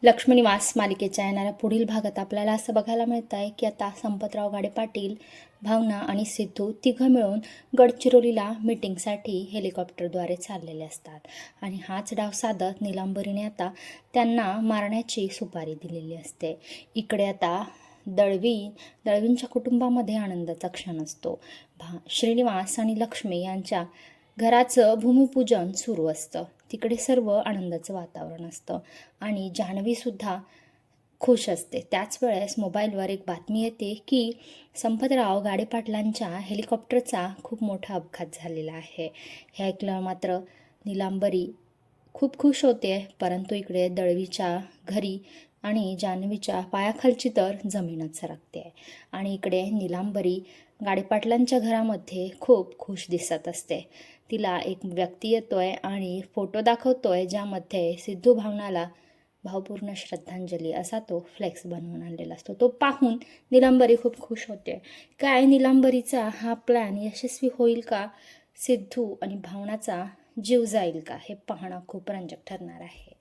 लक्ष्मी निवास मालिकेच्या येणाऱ्या पुढील भागात आपल्याला असं बघायला मिळतं आहे की आता संपतराव गाडे पाटील, भावना आणि सिद्धू तिघं मिळून गडचिरोलीला मीटिंगसाठी हेलिकॉप्टरद्वारे चाललेले असतात आणि हाच डाव साधत नीलांबरीने आता त्यांना मारण्याची सुपारी दिलेली असते. इकडे आता दळवींच्या कुटुंबामध्ये आनंदाचा क्षण असतो. श्रीनिवास आणि लक्ष्मी यांच्या घराचं भूमिपूजन सुरू असतं. तिकडे सर्व आनंदाचं वातावरण असतं आणि जान्हवीसुद्धा खुश असते. त्याच वेळेस मोबाईलवर एक बातमी येते की संपतराव गाडे पाटलांच्या हेलिकॉप्टरचा खूप मोठा अपघात झालेला आहे. हे ऐकलं मात्र नीलांबरी खूप खुश होते, परंतु इकडे दळवीच्या घरी आणि जान्हवीच्या पायाखालची तर जमीनच सरकते आहे. आणि इकडे नीलांबरी गाडे पाटलांच्या घरामध्ये खूप खुश दिसत असते. तिला एक व्यक्ती येतोय आणि फोटो दाखवतोय ज्यामध्ये सिद्धू भावनाला भावपूर्ण श्रद्धांजली असा तो फ्लेक्स बनवून आणलेला असतो. तो पाहून नीलांबरी खूप खुश होते. काय नीलांबरीचा हा प्लॅन यशस्वी होईल का? सिद्धू आणि भावनाचा जीव जाईल का? हे पाहणं खूप रंजक ठरणार आहे.